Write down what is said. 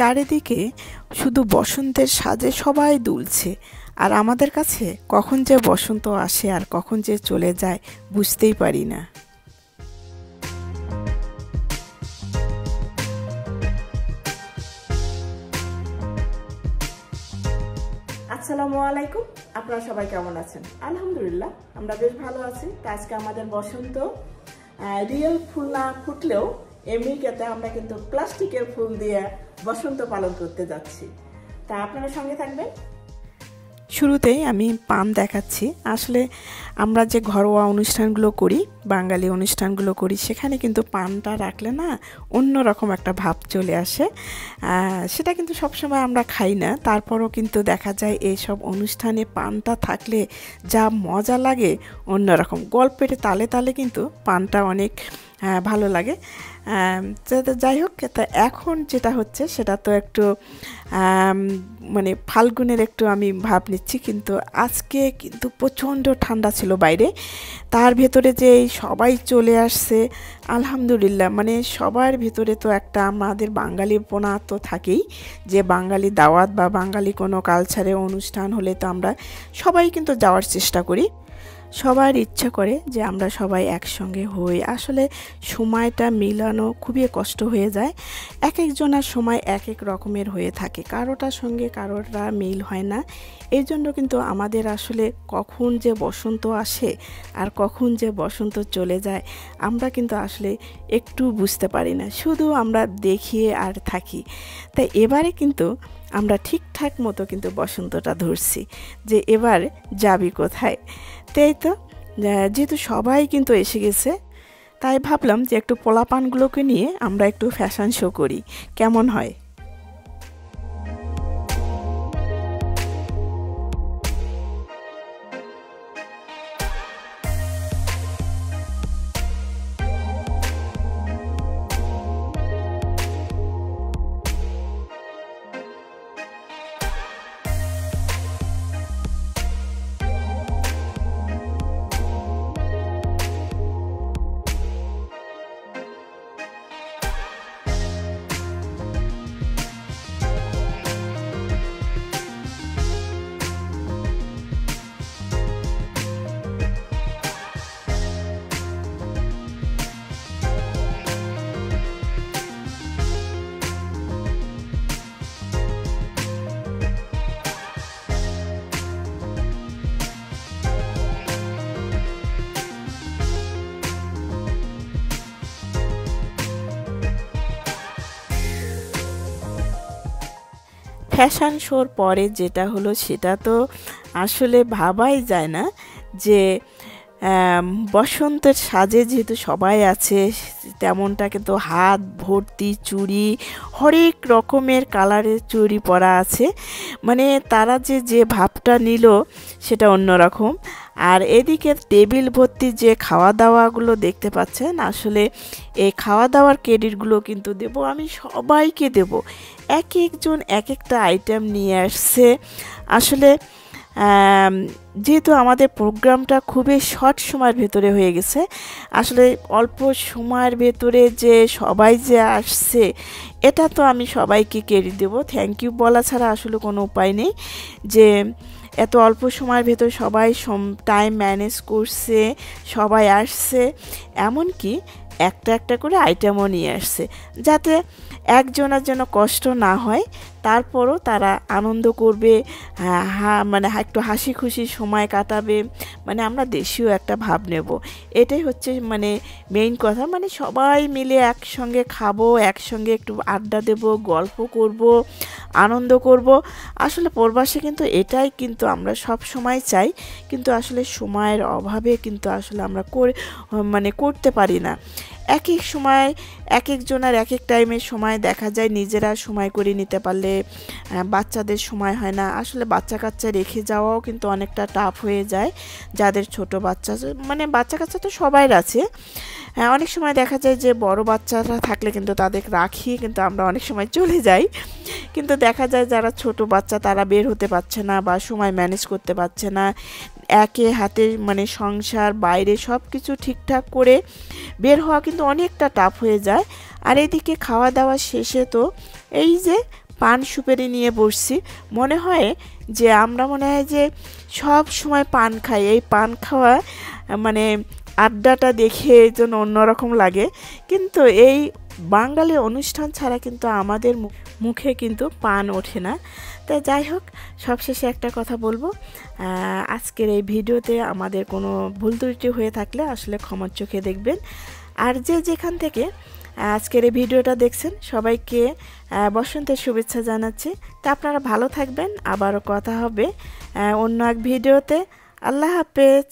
চারিদিকে শুধু বসন্তের সাজে সবাই দুলছে, আর আমাদের কাছে কখন যে বসন্ত আসে আর কখন যে চলে যায় বুঝতেই পারি না। আসসালামু আলাইকুম, আপনারা সবাই কেমন আছেন? আলহামদুলিল্লাহ আমরা বেশ ভালো আছি। আজকে আমাদের বসন্ত রিয়েল ফুল না ফুটলেও এমনিতে আমরা কিন্তু প্লাস্টিকের ফুল দিয়ে বসন্ত পালন করতে যাচ্ছি। তা আপনারা সঙ্গে থাকবেন। শুরুতেই আমি পান দেখাচ্ছি। আসলে আমরা যে ঘরোয়া অনুষ্ঠানগুলো করি, বাঙালি অনুষ্ঠানগুলো করি, সেখানে কিন্তু পানটা রাখলে না অন্যরকম একটা ভাব চলে আসে। সেটা কিন্তু সবসময় আমরা খাই না, তারপরও কিন্তু দেখা যায় এইসব অনুষ্ঠানে পানটা থাকলে যা মজা লাগে অন্যরকম। গল্পের তালে তালে কিন্তু পানটা অনেক ভালো লাগে। যাই হোক, তা এখন যেটা হচ্ছে সেটা তো একটু মানে ফাল্গুনের একটু আমি ভাব নিচ্ছি, কিন্তু আজকে কিন্তু প্রচণ্ড ঠান্ডা ছিল বাইরে, তার ভেতরে যে সবাই চলে আসছে আলহামদুলিল্লাহ। মানে সবার ভেতরে তো একটা আমাদের বাঙালিপনা তো থাকেই, যে বাঙালি দাওয়াত বা বাঙালি কোনো কালচারে অনুষ্ঠান হলে তো আমরা সবাই কিন্তু যাওয়ার চেষ্টা করি। সবার ইচ্ছা করে যে আমরা সবাই একসঙ্গে হই। আসলে সময়টা মিলানো খুবই কষ্ট হয়ে যায়। এক একজনের সময় এক এক রকমের হয়ে থাকে, কারোটার সঙ্গে কারোটা মিল হয় না। এই জন্য কিন্তু আমাদের আসলে কখন যে বসন্ত আসে আর কখন যে বসন্ত চলে যায় আমরা কিন্তু আসলে একটু বুঝতে পারি না, শুধু আমরা দেখিয়ে আর থাকি। তাই এবারে কিন্তু আমরা ঠিকঠাক মতো কিন্তু বসন্তটা ধরছি যে এবার যাবি কোথায়। তাই তো যেহেতু সবাই কিন্তু এসে গেছে, তাই ভাবলাম যে একটু পোলাপানগুলোকে নিয়ে আমরা একটু ফ্যাশন শো করি, কেমন হয়? ফ্যাশন শোর পরে যেটা হলো সেটা তো আসলে ভাবাই যায় না যে বসন্তের সাজে যেহেতু সবাই আছে, তেমনটা কিন্তু হাত ভর্তি চুড়ি, হরেক রকমের কালারের চুড়ি পরা আছে। মানে তারা যে ভাবটা নিল সেটা অন্যরকম। আর এদিকে টেবিল ভর্তি যে খাওয়া দাওয়াগুলো দেখতে পাচ্ছেন, আসলে এই খাওয়া দাওয়ার ক্রেডিটগুলো কিন্তু দেব আমি সবাইকে দেব। এক একজন এক একটা আইটেম নিয়ে আসছে। আসলে যেহেতু আমাদের প্রোগ্রামটা খুবই শর্ট সময়ের ভেতরে হয়ে গেছে, আসলে অল্প সময়ের ভেতরে যে সবাই যে আসছে এটা তো আমি সবাইকে ক্রেডিট দেবো। থ্যাংক ইউ বলা ছাড়া আসলে কোনো উপায় নেই যে এত অল্প সময়ের ভেতর সবাই টাইম ম্যানেজ করছে, সবাই আসছে, এমনকি একটা একটা করে আইটেমও নিয়ে আসছে যাতে একজনের জন্য কষ্ট না হয়। তারপরও তারা আনন্দ করবে, মানে একটু হাসি খুশি সময় কাটাবে, মানে আমরা দেশীয় একটা ভাব নেব। এটাই হচ্ছে মানে মেইন কথা। মানে সবাই মিলে একসঙ্গে খাবো, একসঙ্গে একটু আড্ডা দেব, গল্প করব, আনন্দ করব। আসলে প্রবাসে কিন্তু এটাই কিন্তু আমরা সব সময় চাই, কিন্তু আসলে সময়ের অভাবে কিন্তু আসলে আমরা করতে পারি না। এক এক সময় এক একজনের এক এক টাইমের সময় দেখা যায় নিজেরা সময় করে নিতে পারলে বাচ্চাদের সময় হয় না। আসলে বাচ্চা কাচ্চা রেখে যাওয়াও কিন্তু অনেকটা টাফ হয়ে যায় যাদের ছোট বাচ্চা, মানে বাচ্চা কাচ্চা তো সবাই আছে। অনেক সময় দেখা যায় যে বড় বাচ্চারা থাকলে কিন্তু তাদের রাখিয়ে কিন্তু আমরা অনেক সময় চলে যাই, কিন্তু দেখা যায় যারা ছোট বাচ্চা তারা বের হতে পারছে না বা সময় ম্যানেজ করতে পারছে না। একে হাতে মানে সংসার বাইরে সব কিছু ঠিকঠাক করে বের হওয়া কিন্তু অনেকটা টাফ হয়ে যায়। আর এদিকে খাওয়া দাওয়া শেষে তো এই যে পান সুপারি নিয়ে বসছি। মনে হয় যে আমরা মনে হয় যে সব সময় পান খাই। এই পান খাওয়া মানে আড্ডাটা দেখে যেন অন্যরকম লাগে, কিন্তু এই বাঙালি অনুষ্ঠান ছাড়া কিন্তু আমাদের মুখে কিন্তু পান ওঠে না। তা যাই হোক, সবশেষে একটা কথা বলবো, আজকের এই ভিডিওতে আমাদের কোনো ভুল ত্রুটি হয়ে থাকলে আসলে ক্ষমার চোখে দেখবেন। আর যে যেখান থেকে আজকের এই ভিডিওটা দেখছেন সবাইকে বসন্তের শুভেচ্ছা জানাচ্ছি। তা আপনারা ভালো থাকবেন, আবারও কথা হবে অন্য এক ভিডিওতে। আল্লাহ হাফেজ।